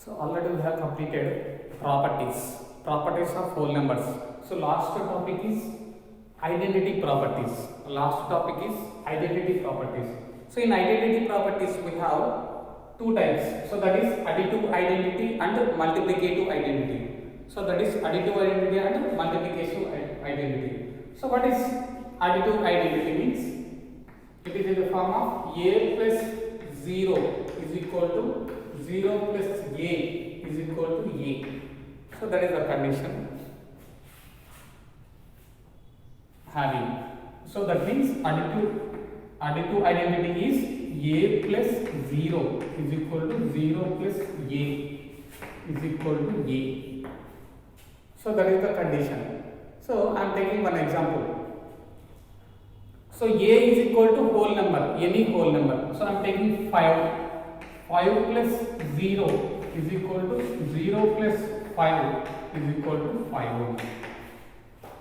So already we have completed properties of whole numbers. So last topic is identity properties. Last topic is identity properties. So in identity properties we have two types. So that is additive identity and multiplicative identity. So that is additive identity and multiplicative identity. So what is additive identity means? It is in the form of a plus 0 is equal to 0 plus a is equal to a. So that is the condition having. So that means additive identity is a plus 0 is equal to 0 plus a is equal to a. So that is the condition. So I am taking one example. So a is equal to whole number, any whole number. So I am taking 5. 5 plus 0 is equal to 0 plus 5 is equal to 5 only.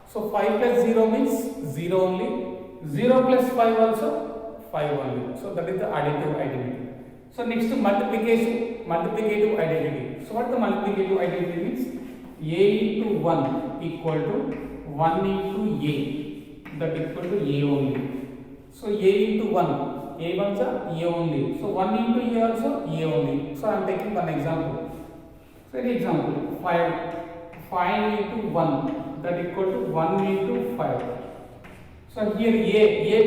So 5 plus 0 means 0 only. 0 plus 5 also 5 only. So that is the additive identity. So next to multiplicative identity. So what the multiplicative identity means? A into 1 equal to 1 into a. That equal to a only. So a into 1, a ones are a only. So 1 into a also a only. So I am taking one example. So an example 5 into 1 that equal to 1 into 5. So here a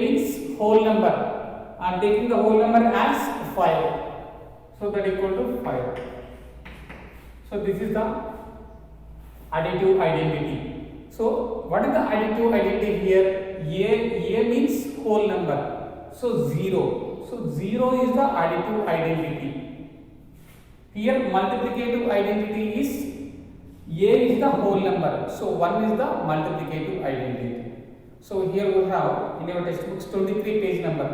means whole number. I am taking the whole number as 5. So that equal to 5. So this is the additive identity. So what is the additive identity here? A means whole number. So 0. So 0 is the additive identity. Here multiplicative identity is a is the whole number. So 1 is the multiplicative identity. So here we have in your textbooks 23 page number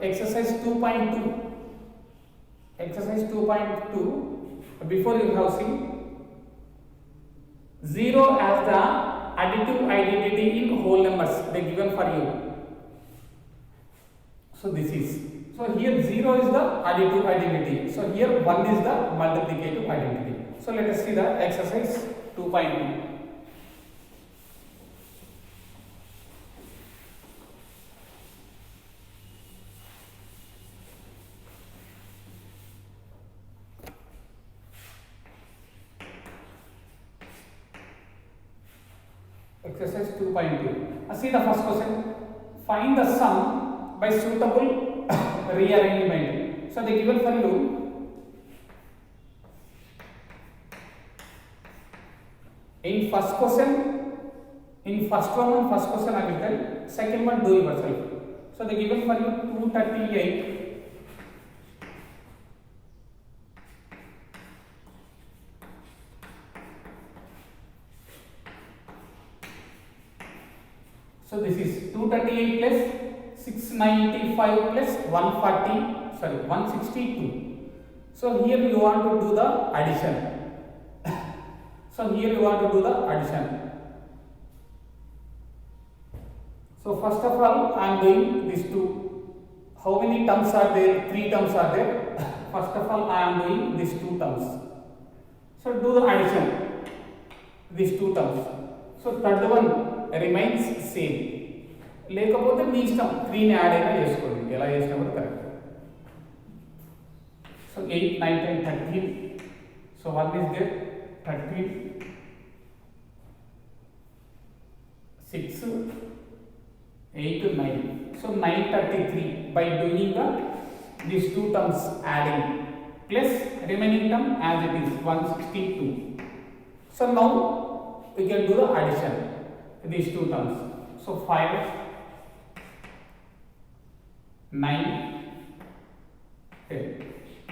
exercise 2.2. Exercise 2.2. Before you have seen 0 as the additive identity in whole numbers they given for you. So this is. So here 0 is the additive identity. So here 1 is the multiplicative identity. So let us see the exercise 2.2. Exercise 2.2. See the first question. Find the sum by suitable rearrangement. So they given for you in first question. In first question I will tell. Second one do yourself. So they given for you 238. So this is 238 plus 695 plus 162. So here you want to do the addition. So here you want to do the addition. So first of all I am doing these two. How many terms are there? 3 terms are there. First of all I am doing these 2 terms. So do the addition. These 2 terms. So third one remains same. లేకపోతే మీ ఇష్టం 3 ని add అయినా చేసుకోండి ఎలా చేసినా కూడా correct. So 8 9 10 13. So 1 is there 13 6 8 9. So 933 by doing these 2 terms adding plus remaining term as it is 162. So now we can do the addition these 2 terms. So 5 9 10.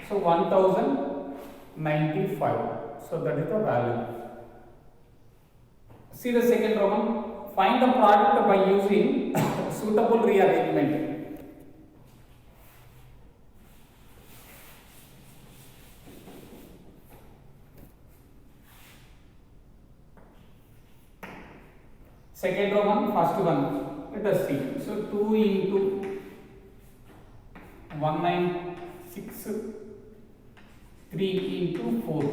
So 1095. So that is the value. See the second Roman. Find the product by using suitable rearrangement. Second Roman, first one. Let us see. So 2 into 196 3 into 4.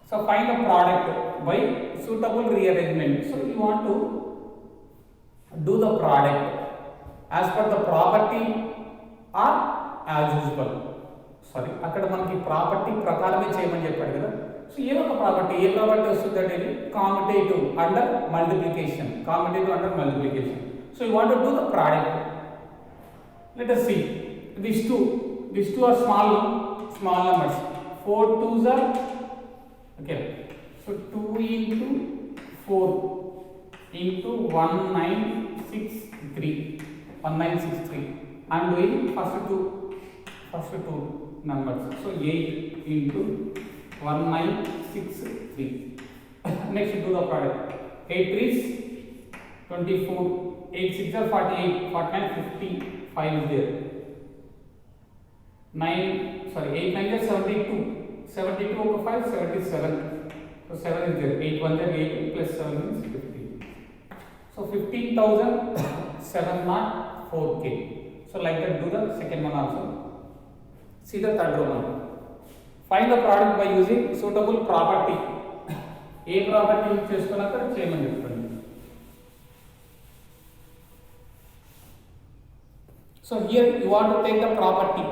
So find the product by suitable rearrangement. So you want to do the product as per the property or as usual. Sorry, అక్కడ మనకి property ప్రకారమే చేయమని చెప్పాడు కదా. So ఏ property వస్తుందంటే కామ్యుటేటివ్ under multiplication. So you want to do the product. Let us see these two are small numbers. 4 2s are okay, so 2 into 4 into 1963. I am doing first two numbers. So 8 into 1963. Next do the product. 8 3s 24, 8 6 are 48, 49 55 is there. 8 9 is 72 over 5 77. So 7 is there. 8 1 is 8 plus 7 is 50. So 15,704K. So like that do the second one also. See the third one. Find the product by using suitable property. A property use చేసుకున్నాక చేయమని చెప్పండి. So here you want to take the property.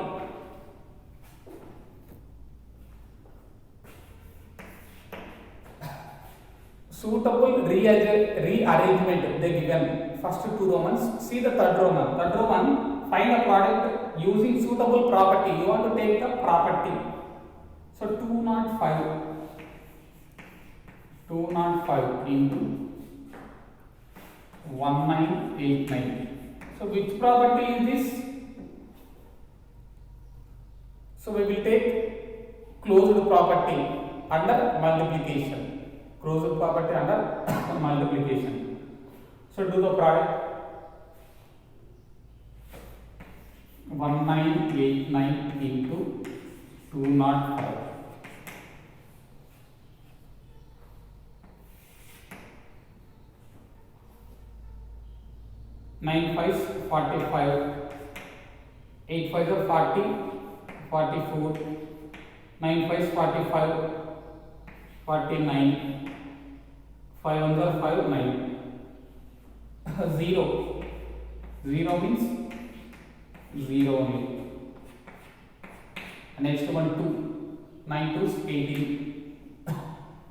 Suitable rearrangement they given. First two Romans. See the third Roman. Find the product using suitable property. You want to take the property. So 205 into 1989. So which property is this? So we will take closed property under multiplication. Closed property under multiplication. So do the product. 1989 into 205. 9 5s 45, 8 5s are 40, 44, 9 5s 45, 49, 5 1s are 5, 9. 0 means 0 only. Next one 2, 9 2s 18,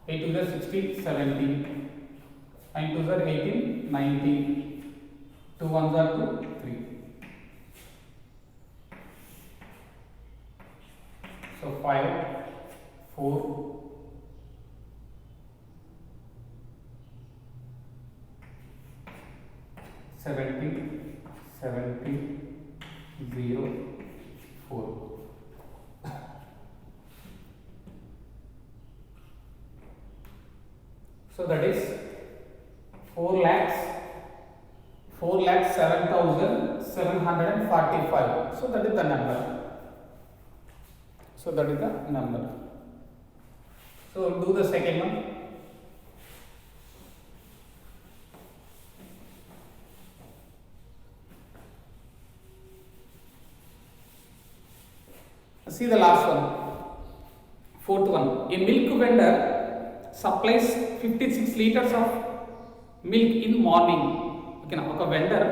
8 2s are 16, 17, 9 2s are 18, 19, 2 1s are 2, 3. So 5, 4, 70, 0, 4. So that is 4,07,745. So that is the number. So do the second one. See the last one. Fourth one. A milk vendor supplies 56 liters of milk in morning. Okay, now a vendor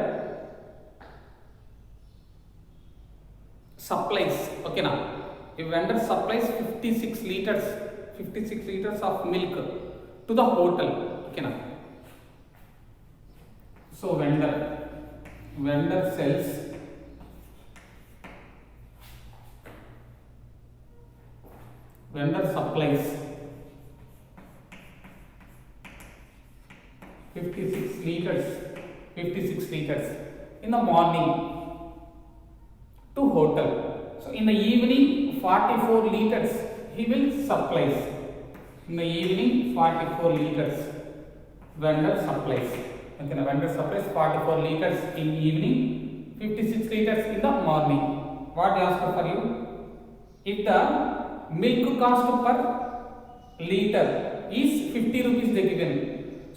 supplies. Okay, now a vendor supplies 56 liters of milk to the hotel. Okay, now so vendor sells vendor supplies 56 liters in the morning to hotel. So in the evening 44 liters he will supplies. In the evening 44 liters vendor supplies. Okay, the vendor supplies 44 liters in evening, 56 liters in the morning. What they ask for you? If the milk cost per liter is 50 rupees they given.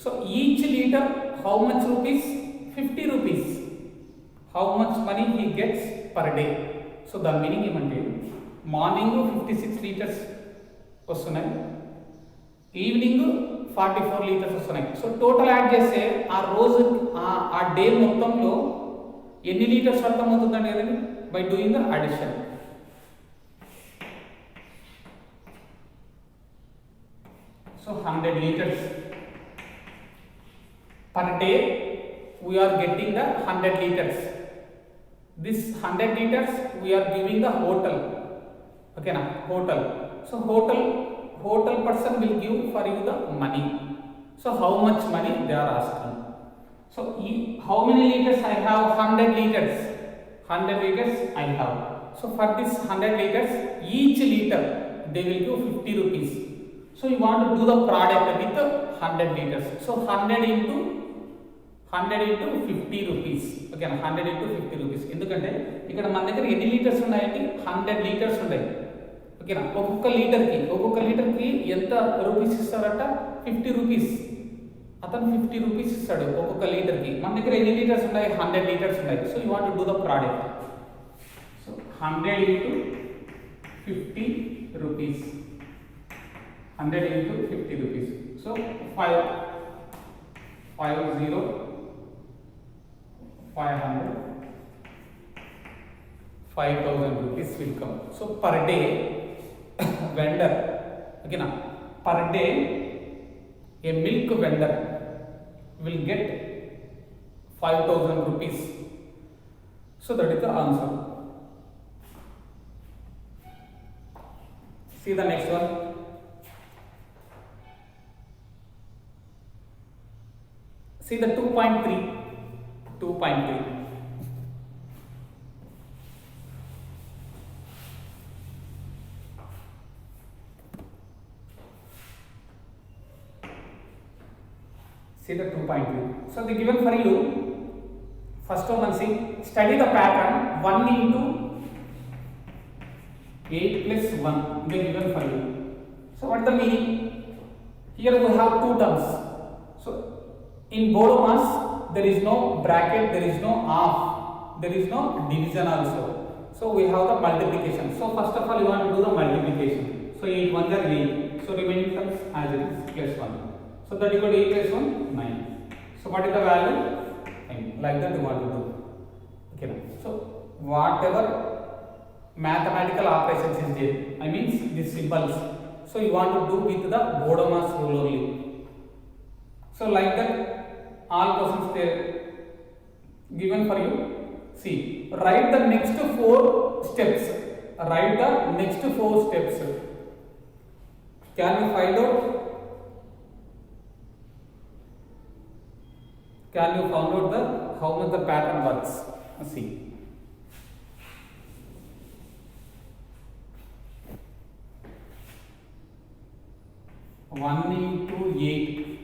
So each liter how much rupees? 50 rupees. How much money he gets per day? So the meaning ఏమంటే morning 56 litres వస్తున్నాయి, evening 44 litres వస్తున్నాయి. So total add చేస్తే ఆ రోజు ఆ day మొత్తంలో ఎన్ని litres అర్థమవుతుందండి కదండి by doing the addition. So 100 liters per day we are getting the 100 liters. This 100 liters we are giving the hotel. Okay na, hotel. So hotel person will give for you the money. So how much money they are asking. So how many liters I have? 100 liters. 100 liters I have. So for this 100 liters, each liter they will give 50 rupees. So you want to do the product with 100 liters. So 100 into 50 rupees. Okay, 100 into 50 rupees. ఎందుకంటే ఇక్కడ మన దగ్గర ఎన్ని litres ఉన్నాయంటే 100 litres ఉన్నాయి. ఓకేనా, ఒక్కొక్క లీటర్కి ఎంత రూపీస్ ఇస్తారట? 50 రూపీస్. అతను 50 రూపీస్ ఇస్తాడు ఒక్కొక్క లీటర్కి. మన దగ్గర ఎన్ని లీటర్స్ ఉన్నాయి? 100 లీటర్స్ ఉన్నాయి. So you want to do the product. So 100 into 50 rupees. 100 into 50 rupees. So 500 5,000 rupees will come. So per day vendor, okay na, per day a milk vendor will get 5,000 rupees. So that is the answer. See the next one. See the 2.3. See the 2.3. So the given for you, first one, see, study the pattern 1 into 8 plus 1. They given for you. So what is the meaning? Here we have two terms. So in Bodo mass there is no bracket, there is no half, there is no division also. So we have the multiplication. So first of all you want to do the multiplication. So 8 1 are 8. So remaining terms as it is plus 1. So that equal to 8 plus 1 9. So what is the value? 9. Like that you want to do. Okay. So whatever mathematical operations is there, I mean these symbols. So you want to do with the Bodo mass rule only. So like that all questions there given for you. See, write the next 4 steps. Write the next 4 steps. Can you find out? Can you find out the how much the pattern works? See. One into 8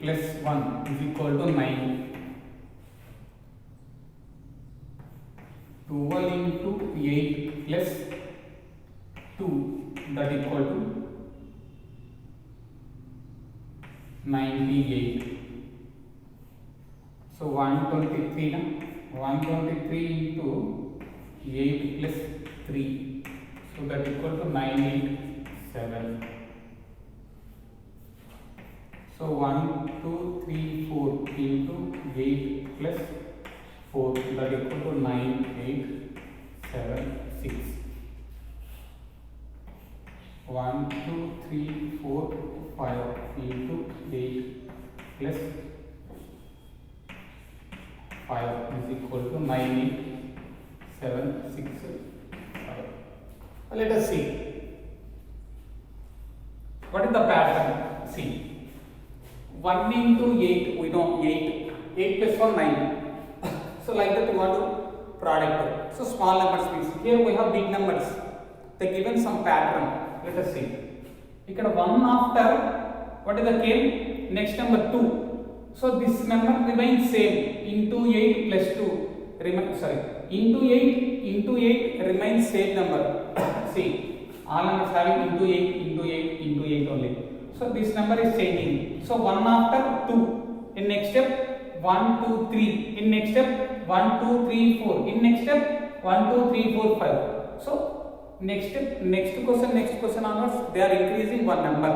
plus 1 is equal to 9. 12 into 8 plus 2, that equal to 98. So 123 na? 123 into 8 plus 3, so that equal to 987. So 1 2 3 4 into 8 plus 4, that equal to 9876. 1 2 3 4 5 into 8 plus 5 is equal to 98765. Let us see what is the pattern. See, 1 into 8, we know 8 plus 1 9. So like that you want to product. So small numbers please. Here we have big numbers. They given some pattern. Let us see. Here 1 after what is the came? Next number 2. So this number remains same. Into 8 plus 2 into 8 remains same number. See, all numbers having into 8 only. So this number is changing. So 1 after 2. In next step 1 2 3. In next step 1 2 3 4. In next step 1 2 3 4 5. So next question onwards, they are increasing one number.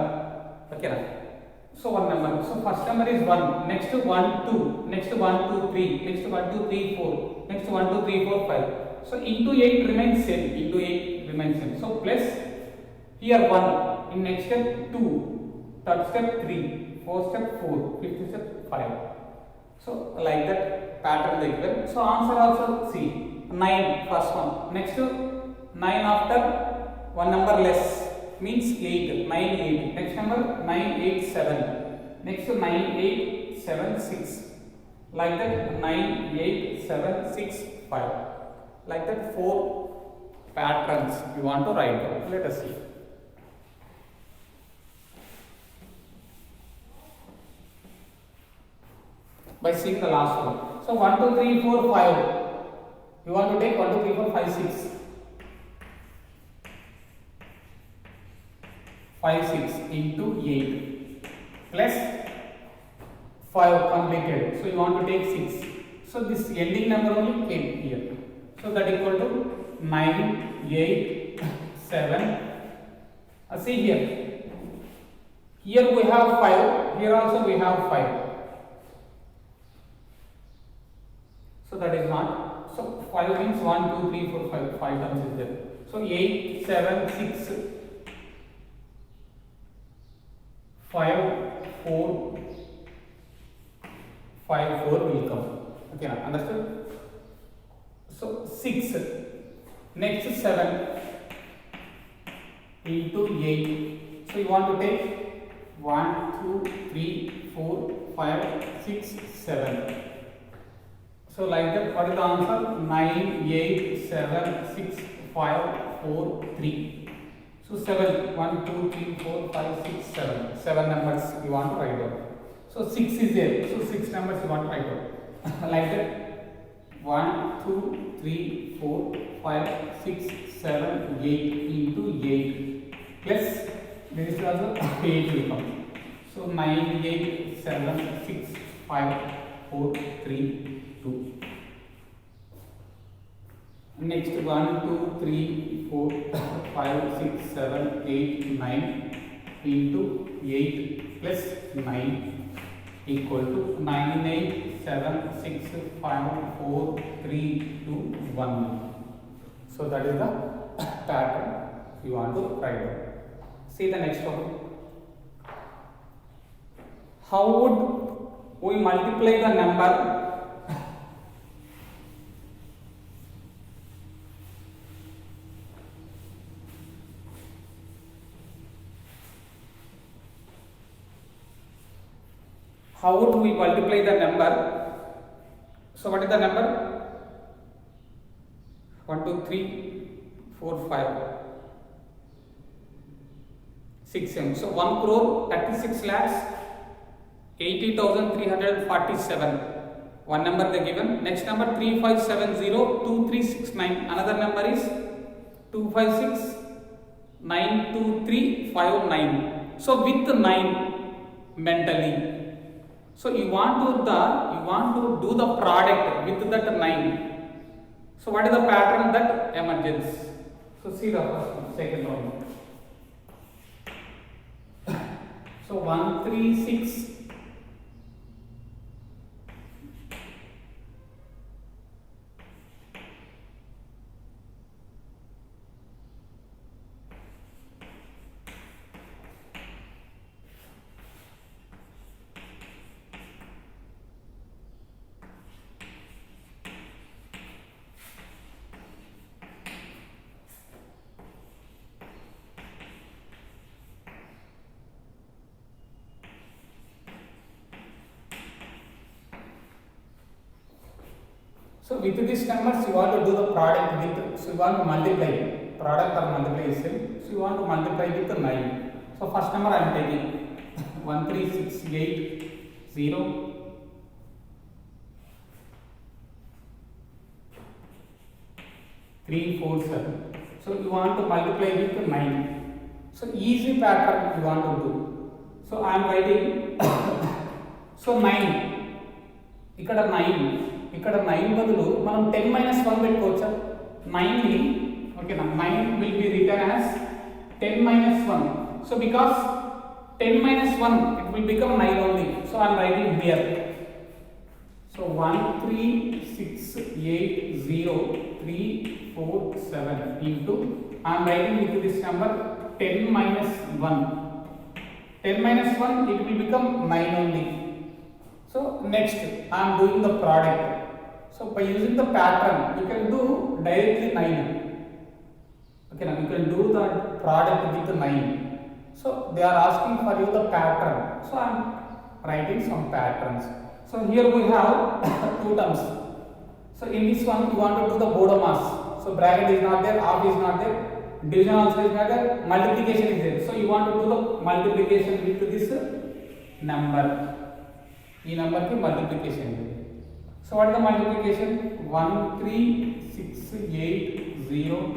Okay, right? So one number. So first number is 1. Next 1 2. Next 1 2 3. Next 1 2 3 4. Next 1 2 3 4 5. So into 8 remains same. Into 8 remains same. So plus here 1. In next step 2. Third step 3. Fourth step 4. Fifth step 5. So like that pattern they given. So answer also see 9 first one. Next 9 after one number less means 8. 9 8. Next number 9 8 7. Next 9 8 7 6. Like that 9 8 7 6 5. Like that 4 patterns you want to write down. Let us see. By seeing the last one. So 1 2 3 4 5. You want to take 1 2 3 4 5 6. 5 6 into 8 plus 5 completed. So you want to take 6. So this ending number only came here. So that equal to 9 8 7. See here. Here we have 5. Here also we have 5. So that is not. So 5 means 1 2 3 4 5. 5 terms is there. So 8 7 6 5 4 5 4 will come. Okay, understood? So 6. Next 7 into 8. So you want to take 1 2 3 4 5 6 7. So like that, what is the answer? 9 8 7 6 5 4 3. So 7 1 2 3 4 5 6 7. 7 numbers you want to write down. So 6 is there. So 6 numbers you want to write down. Like that. 1 2 3 4 5 6 7 8 into 8 plus this is also 8 will come. So 9 8 7 6 5 4 3 2. Next 1 2 3 4 5 6 7 8 9 into 8 plus 9 equal to 9 8 7 6 5 4 3 2 1. So that is the pattern you want to write down. See the next one. How would we multiply the number how would we multiply the number? So what is the number? 1 2 3 4 5 6 7. So 1 crore 36 lakhs 80,347. One number they given. Next number 3570 2369. Another number is 256 92359. So with 9 mentally. So you want to do the product with that 9. So what is the pattern that emerges? So see the first one, second one. So 136 So with these numbers you want to do the product with, so you want to multiply product or multiplication. So you want to multiply with 9. So first number I am taking 13680 347. So you want to multiply with 9. So easy pattern you want to do. So I am writing so 9 ఇక్కడ 9 బదులు మనం 10 - 1 పెట్టుకోవచ్చా? 9 ని Okay, now 9 will be written as 10 minus 1. So because 10 minus 1, it will become 9 only. So I am writing here. So 1, 3, 6, 8, 0, 3, 4, 7 into, I am writing into this number 10 minus 1. 10 minus 1, it will become 9 only. So next, I am doing the product. So by using the pattern, you can do directly 9. Okay, now you can do the product with 9. So they are asking for you the pattern. So I am writing some patterns. So here we have two terms. So in this one, you want to do the Bodo mass. So bracket is not there, half is not there. Division also is not there, multiplication is there. So you want to do the multiplication with this number. This number ki multiplication is. So what is the multiplication? 1, 3, 6, 8, 0,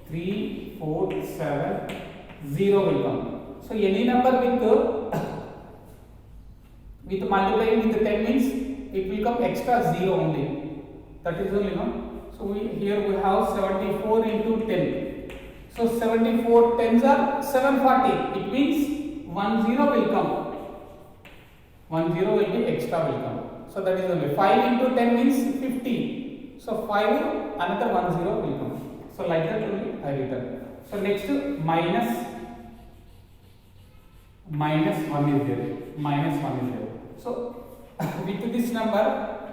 3, 4, 7, 0 will come. So any number with multiplying with 10 means it will come extra 0 only. That is only no. So here we have 74 into 10. So 74 tens are 740. It means 10 will come. 10 will be extra will come. So that is only 5 into 10 means 50. So 5 another 10 will come. So like that only I written. So next minus 1 is there. Minus 1 is there. So with this number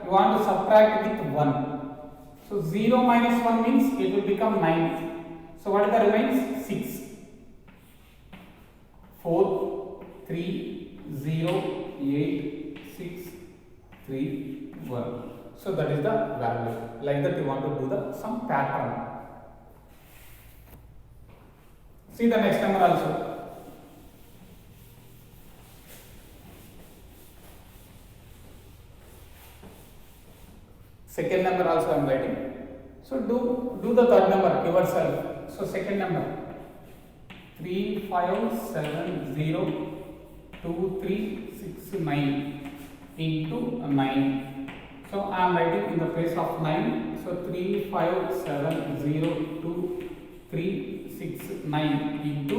you want to subtract with 1. So 0 minus 1 means it will become 9. So what are the remains? 6, 4, 3, 0, 8, 6, 3, 1. So that is the value. Like that you want to do the some pattern. See the next number also. Second number also I am writing. So do the third number yourself. So second number 3, 5, 7, 0, 2, 3, 6, 9 into 9. So I am writing in the place of 9. So 3, 5, 7, 0, 2, 3, 6, 9 into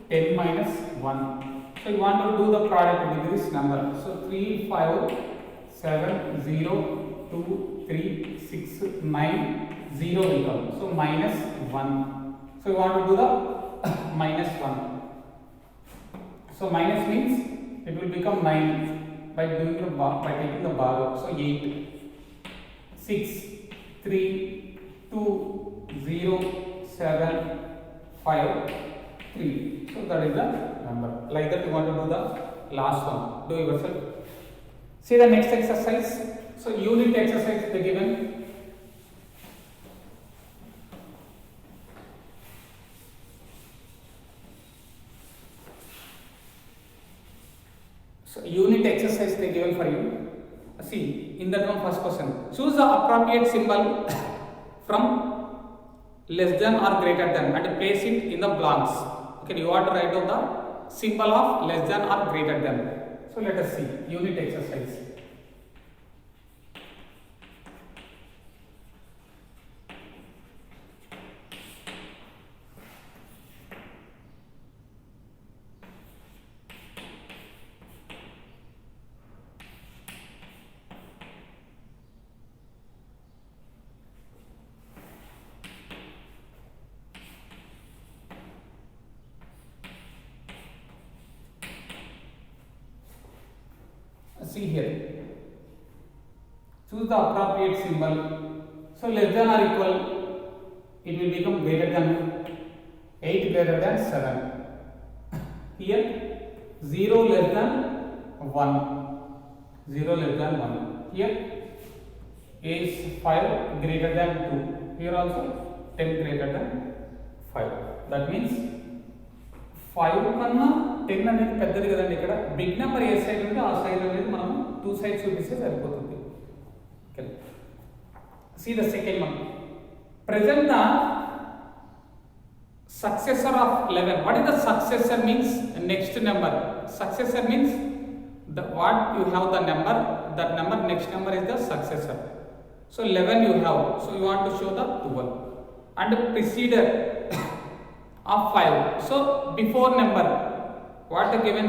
10 minus 1. So you want to do the product with this number. So 3, 5, 7, 0, 2, 3, 6, 9, 0 will come. So minus 1. So you want to do the minus 1. So minus means it will become 9 by doing the by taking the bar. So 8, 6, 3, 2, 0, 7, 5, 3. So that is the number. Like that you want to do the last one. Do yourself. See the next exercise. So unit exercise they given. So unit exercise they given for you. See in that one first question. Choose the appropriate symbol from less than or greater than and place it in the blanks. Okay, you want to write down the symbol of less than or greater than. So let us see unit exercise. See here, choose the appropriate symbol. So less than or equal, it will become greater than 8 greater than 7. Here 0 less than 1, 0 less than 1. Here is 5 greater than 2. Here also 10 greater than 5. That means 5 కన్నా 10 అనేది పెద్దది కదండి. ఇక్కడ big number ఏ side ఉంటే ఆ side అనేది మనం 2 sides చూపిస్తే సరిపోతుంది. Okay, see the second one. Present the successor of 11. What is the successor means? Next number. Successor means the what you have the number, that number next number is the successor. So 11 you have, so you want to show the 12. and preceder of 5. So before number, what given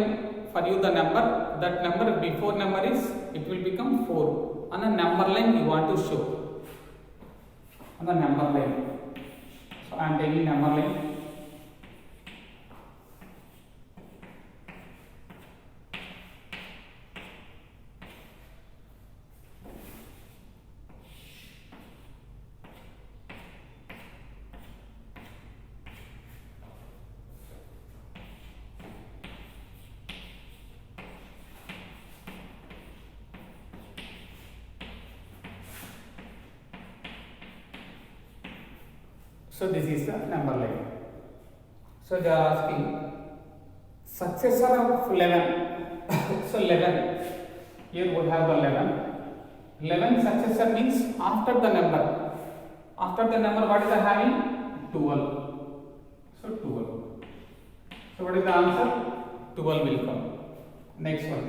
for you the number, that number before number is, it will become 4 on the number line you want to show on the number line. So I am taking number line. So this is the number line. So they are asking successor of 11. So 11, here we have the 11. 11 successor means after the number. After the number, what is the having? 12. So 12. So what is the answer? 12 will come. Next one.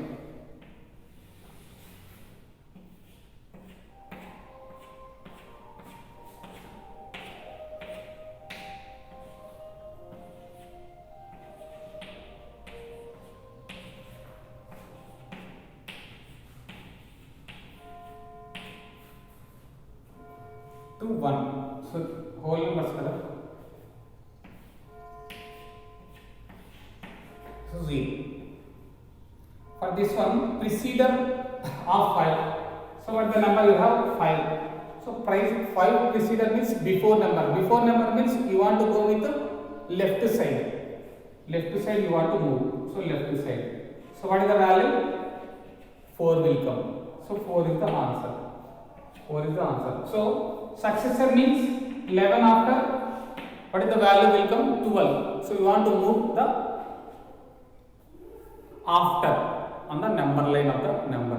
To 1. So whole numbers kada. So 0. For this one, preceder of 5. So what the number you have? 5. So price 5 preceder means before number. Before number means you want to go with the left side. Left side you want to move. So left side. So what is the value? 4 will come. So 4 is the answer. 4 is the answer. So successor means 11 after, what is the value will come? 12. So you want to move the after on the number line of the number.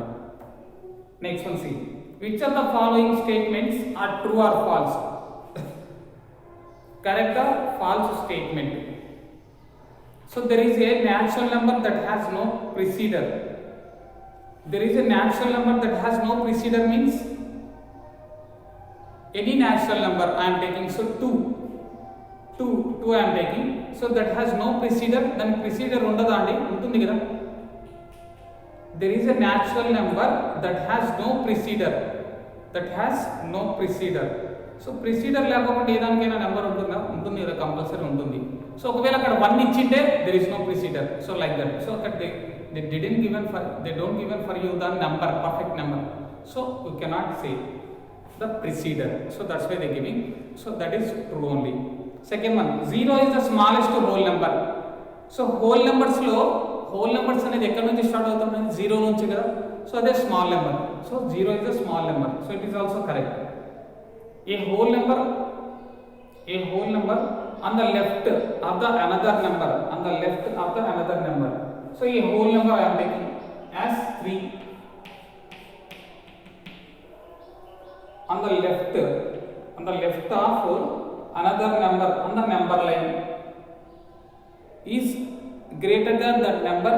Next one, see. Which of the following statements are true or false? Correct or false statement. So there is a natural number that has no preceder. There is a natural number that has no preceder means any natural number I am taking. So 2 I am taking. So that has no preceder. Then preceder undada andi, untundi kada. There is a natural number that has no preceder. That has no preceder. So preceder లేకపోతే ఏదానికైనా number ఉంటుందా? ఉంటుంది కదా, compulsory ఉంటుంది. So ఒకవేళ అక్కడ 1 ఇచ్చింటే there is no preceder. So like that. So that they didn't given for, they don't given for you the number, perfect number. So you cannot say the preceder. So that's why they giving. So that is true only. Second one, 0 is the smallest whole number. So whole numbers లో whole numbers అనేది ఎక్కడ నుంచి start అవుతుంది? 0 నుంచి కదా. So అదే small number. So 0 is the small number. So it is also correct. A whole number on the left of the another number, on the left of the another number. So a whole number I am taking as 3. On the left of another number on the number line is greater than that number.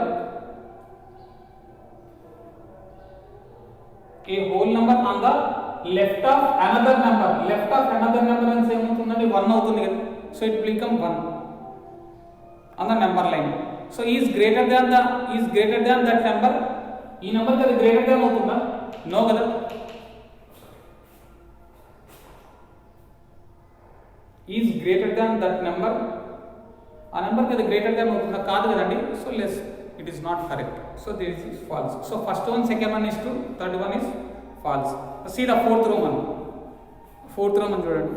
A whole number on the left of another number. Left of another number and same అవుతుందండి, 1 అవుతుంది కదా. So it will become 1 on the number line. So is greater than that number. ఈ number కదా greater than అవుతుందా? No కదా. Is greater than that number. ఆ number కదా greater than అవుతుందా? కాదు కదండి. So less, it is not correct. So this is false. So first one, second one is true, third one is false. See the fourth Roman. Fourth Roman చూడండి.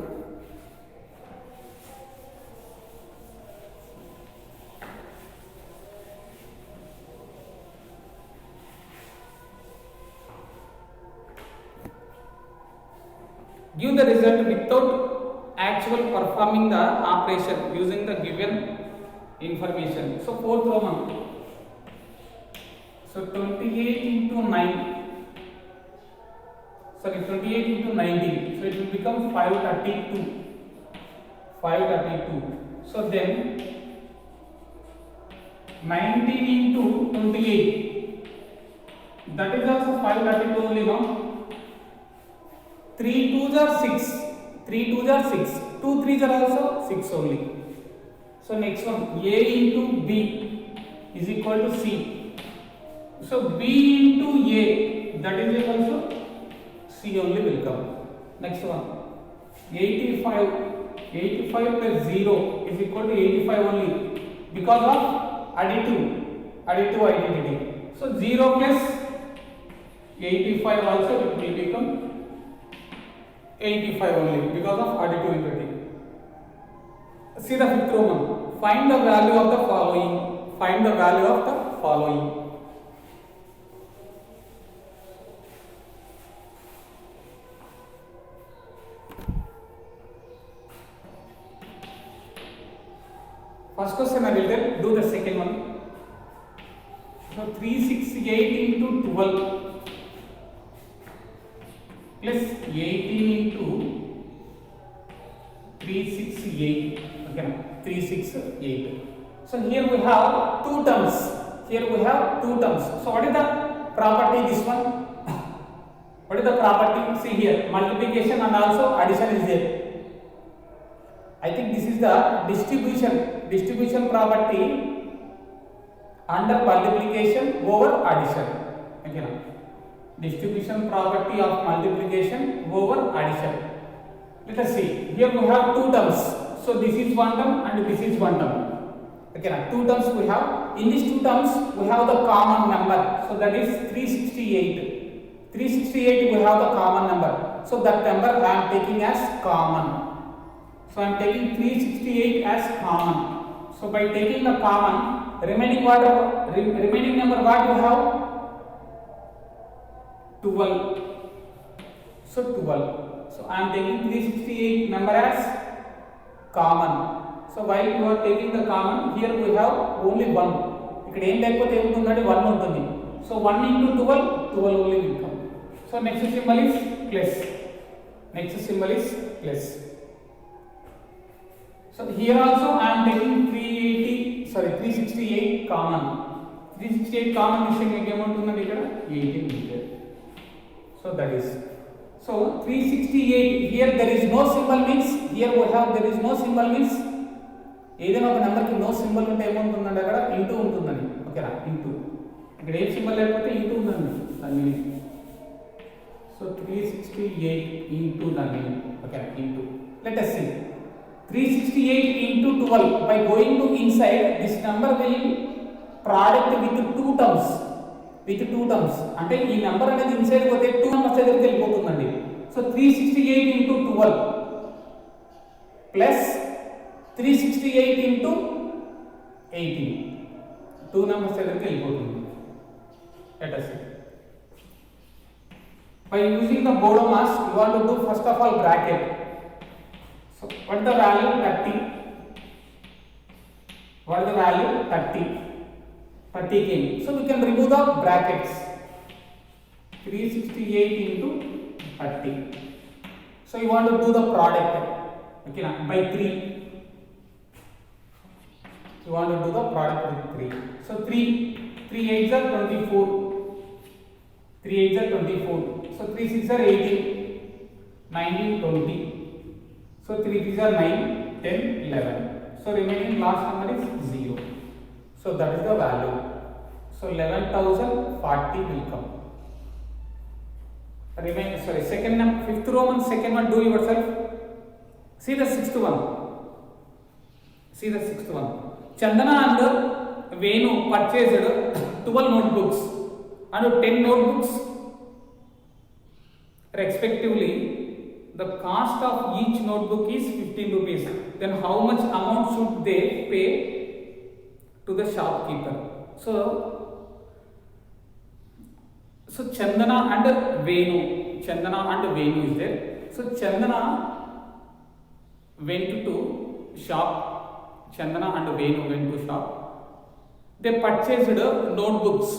Give the result without actual performing the operation using the given information. So fourth Roman. So 28 into 9. Sorry, 28 into 19. So it will become 532. 532. So then 19 into 28. That is also 532 only, no? 3 2s are 6. 3 2s are 6. 2 3s are also 6 only. So next one, A into B is equal to C. So B into A, that is equal to C only will come. Next one, 85 plus 0 is equal to 85 only because of additive identity. So 0 plus 85 also it will become 85 only because of additive identity. See the fifth Roman. Find the value of the following. Find the value of the following. First question I will do the second one. So 368 into 12 plus 18 into 368. Okay, 368. So here we have two terms. So what is the property this one? What is the property? See here, multiplication and also addition is there. I think this is the distribution property under multiplication over addition. Okay, now distribution property of multiplication over addition. Let us see. Here we have two terms. So this is one term and this is one term. Okay, now two terms we have. In these two terms we have the common number. So that is 368. 368 we have the common number. So that number I am taking as common. So I am taking 368 as common. So by taking the common, remaining number what you have? 12. So 12. So I am taking 368 number as common. So while you are taking the common, here we have only 1. ఇక్కడ ఏం లేకపోతే ఏముంటుందంటే 1 ఉంటుంది. So 1 into 12 only will come. So next symbol is plus. So here also I am taking 368 common. 368 common విషయం మీకు ఏముంటుందండి ఇక్కడ 18 metre. So that is. So 368 here there is no symbol means here we have there is no symbol means ఏదైనా ఒక number కి no symbol ఉంటే ఏముంటుందండి అక్కడ ఇంటూ ఉంటుందండి. ఓకేనా, ఇంటూ. ఇక్కడ ఏ సింబల్ లేకపోతే ఇంటూ ఉందండి దాని. సో 368 into దాని. Okay, into. Let us see 368 into 12 by going to inside this number will product with two terms. అంటే ఈ నెంబర్ అనేది ఇన్సైడ్ పోతే 2 నెంబర్స్ దగ్గరికి వెళ్ళిపోతుందండి. So 368 into 12 plus 368 into 18, 2 numbers దగ్గరికి వెళ్ళిపోతుంది. Let us see. By using the Bodomas, you want to do first of all bracket. So what is the value? 30. What is the value? 30 came. So we can remove the brackets. 368 into 30. So you want to do the product. Okay, by 3. You want to do the product with 3. So 3 8s are 24. 3 8s are 24. So 3 6s are 18. 19 20. So 3 3s are 9 10 11. So remaining last number is 0. So that is the value. So 11,040 will come. Fifth Roman second one, do yourself. See the sixth one. Chandana and Venu purchased 12 notebooks and 10 notebooks respectively. The cost of each notebook is 15 rupees. Then how much amount should they pay to the shopkeeper? So Chandana and Venu is there. So Chandana went to shop. Chandana and Venu went to shop. They purchased notebooks.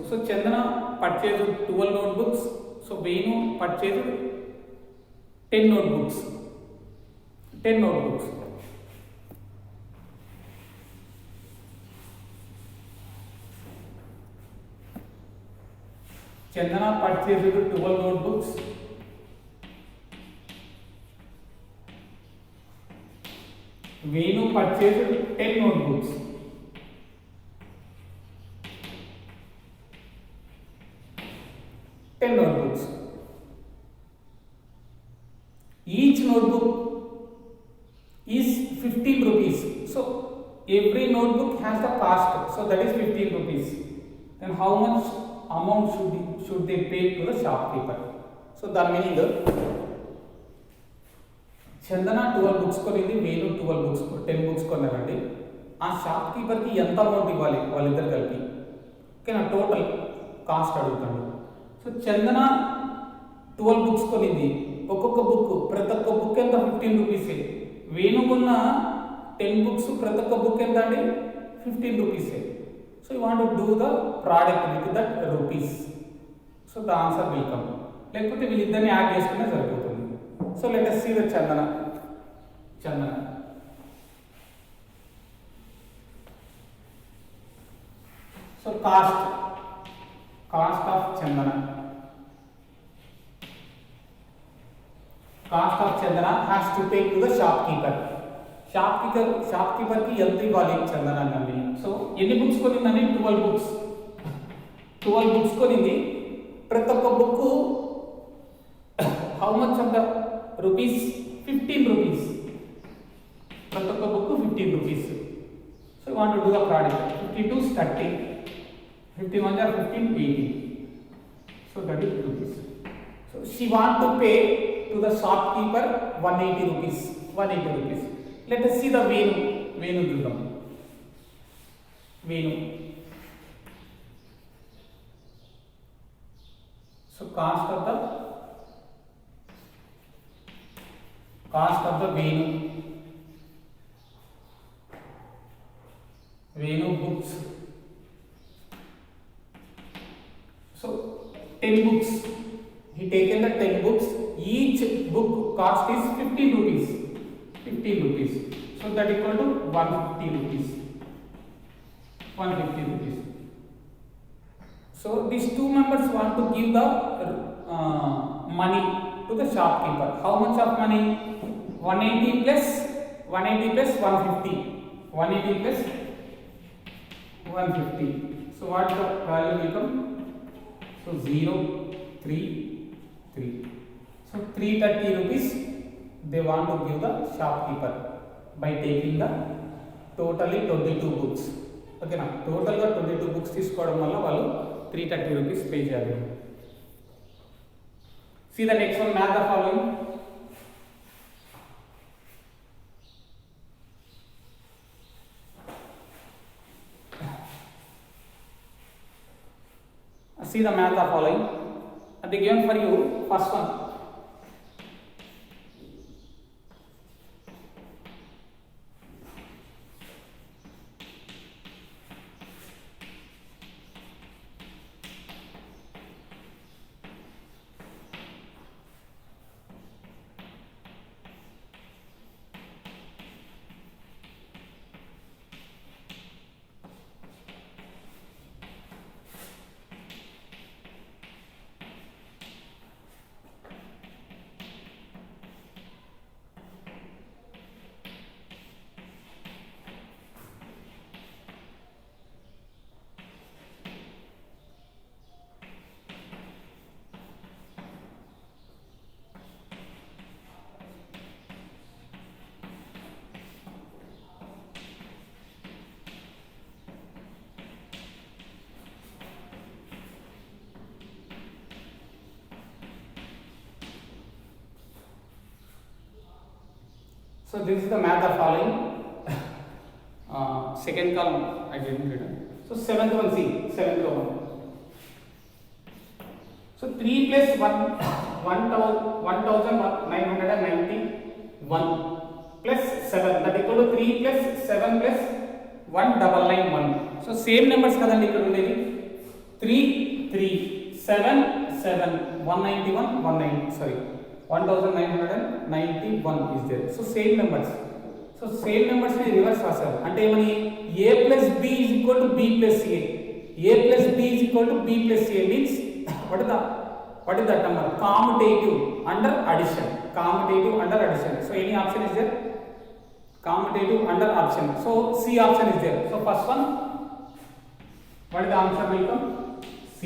So Chandana purchased 12 notebooks. So Venu purchased 10 notebooks. Chandana purchased 12 notebooks. Venu purchased 10 notebooks. Each notebook is 15 rupees. So every notebook has the cost. So that is 15 rupees. Then how much amount should they pay to the shopkeeper? So the meaning, Chandana 12 books కొనింది, Venu 12 books 10 books కొన్నారండి. ఆ shop కీపర్కి ఎంత amount ఇవ్వాలి వాళ్ళిద్దరు కలిపి? ఓకేనా, total cost అడుగుతాడు. సో చందన 12 బుక్స్ కొనింది, ఒక్కొక్క బుక్ ప్రతి ఒక్క బుక్ ఎంత 15 రూపీసే. వేణు కొన్న 10 బుక్స్ ప్రతి ఒక్క బుక్ ఎంత అండి 15 రూపీసే. So you want to do the product with that rupees. So the answer will come. లేకపోతే వీళ్ళిద్దరిని యాడ్ చేసుకునే సరిపోతుంది. So let us see the Chandana. So cost of Chandana. Cost of Chandana has to pay to the shopkeeper. షాప్కీపర్కి ఎంత ఇవ్వాలి చందన అండి? So ఎన్ని books కొనిందండి? 12 books కొనింది. ప్రతి ఒక్క book how much of the rupees? 15 rupees. ప్రతి ఒక్క book 15 rupees. So you want to do the product. 52 30, 51 are 15, 80. So that is rupees. So she want to pay to the shopkeeper 180 rupees. Let us see the Venu చూద్దాం. Venu. So cost of the Venu books. So 10 books. He taken the 10 books. Each book cost is 15 rupees. So that equal to 150 rupees. So these two members want to give the money to the shopkeeper. How much of money? 180 plus 150. 180 plus 150. So what the value will come? So 0, 3, 3. So 330 rupees they want to give the shopkeeper by taking the totally 22 books. Okay na, total ga 22 books తీసుకోవడం వల్ల వాళ్ళు 330 rupees pay చేయాలి. See the next one, match the following. See the math are following. And they given for you first one. So this is the math of following. Second column I didn't read. So seventh one, see, seventh one. So 3 plus 1991 plus 7, that equal to 3 plus 7 plus 1991. So same numbers kadandi ikkada undedi. 3 3 7 7 191 1991 is there. So same numbers. So same numbers ni reverse rasaru. Ante emani a plus b is equal to b plus a. A plus b is equal to b plus a means what is that number? Commutative under addition. So any option is there? commutative under option. So C option is there. So first one, what is the answer will come? C.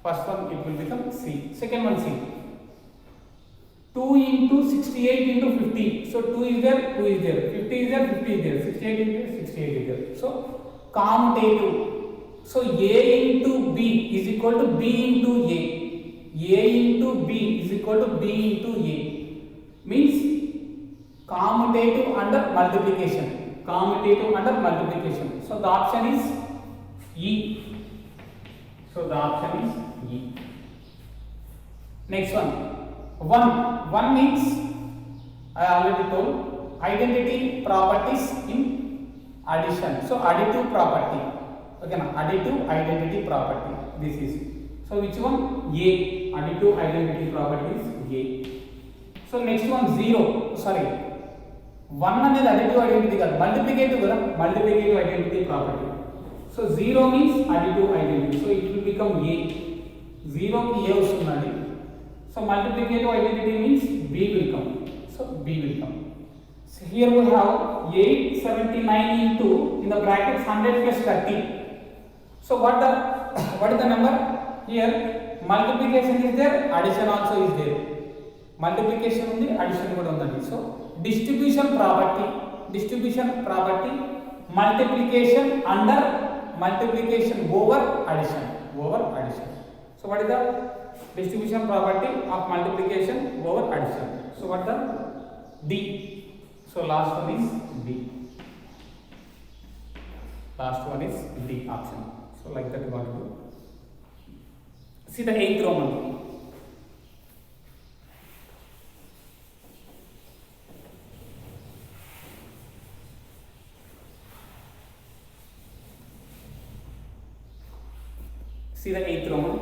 First one it will become C. Second one C. 2 into 68 into 50. So 2 is there, 2 is there. 50 is there, 50 is there. 68 is there, 68 is there. So commutative. So A into B is equal to B into A. A into B is equal to B into A. Means commutative under multiplication. Commutative under multiplication. So the option is E. So the option is E. Next one. 1 means, I already told, identity properties in addition. So additive property. Okay, now additive identity property. This is. So which one? A. Additive identity property is A. So next one 0. Sorry. 1 అనేది additive identity కాదు, multiplicative కదా, multiplicative identity property. So 0 means additive identity. So it will become A. 0 కి A వస్తుందండి. So multiplicative identity means B will come. So B will come. So here we have 879 into in the brackets 100 plus 30. So what is the number? Here multiplication is there, addition also is there. Multiplication undi, addition kuda undandi. So distribution property, multiplication under multiplication over addition. So what is the distribution property of multiplication over addition? So what the D? So last one is D. Last one is D option. So like that you want to do. See the 8th Roman. See the 8th Roman.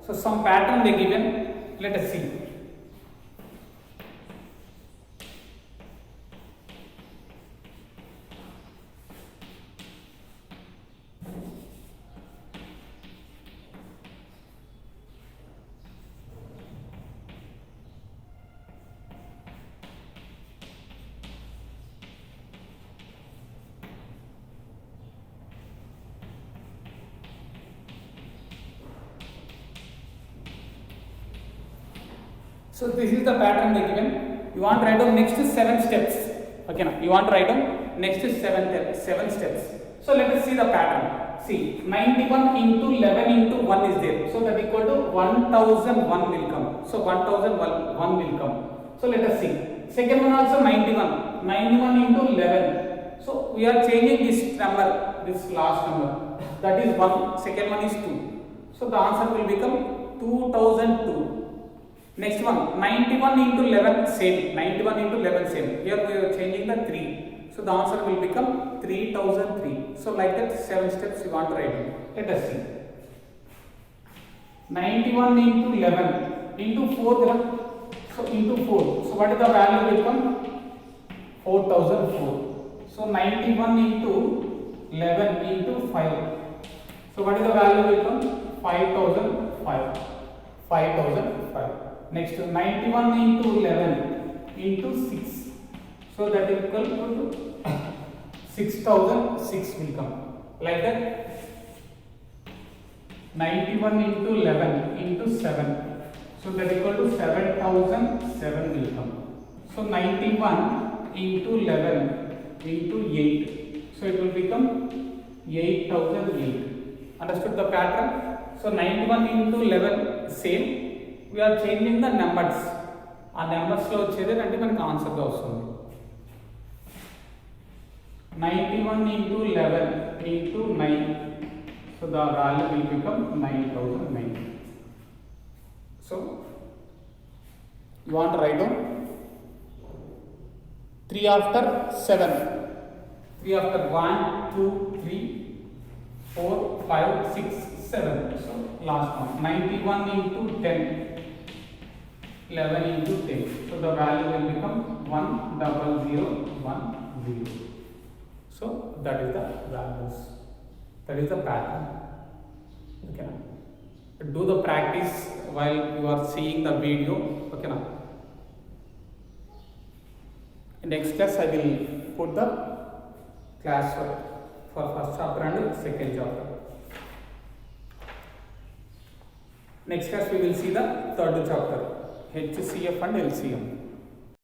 So some pattern they given. Let us see. So this is the pattern they given. You want to write down next 7 steps. Okay, now you want to write down next 7 steps. So let us see the pattern. See, 91 into 11 into 1 is there. So that equal to 1001 will come. So 1001 will come. So let us see. Second one also 91. 91 into 11. So we are changing this number, this last number. That is 1. Second one is 2. So the answer will become 2002. Next one, 91 into 11 same. 91 into 11 same. Here we are changing the 3. So the answer will become 3003. So like that 7 steps you want to write. Let us see. 91 into 11 into 4. So into 4. So what is the value will become? 4004. So 91 into 11 into 5. So what is the value will become? 5005. 5005. Next 91 into 11 into 6. So that is equal to 6006 will come. Like that 91 into 11 into 7. So that is equal to 7007 will come. So 91 into 11 into 8. So it will become 8008. Understood the pattern? So 91 into 11 same. We are changing the numbers. ఆ numbers లో వచ్చేది అంటే మనకి answer గా వస్తుంది. 91 into 11 into 9. So the value will become 9009. So you want to write down 3 after 7. 3 after 1, 2, 3, 4, 5, 6, 7. So last one 91 into 10. 11 into 10. So the value will become 10010. So that is the values. That is the pattern. Okay. Do the practice while you are seeing the video. Okay. Now, in next class I will put the class work for first chapter and second chapter. Next class we will see the third chapter, HCF and LCM.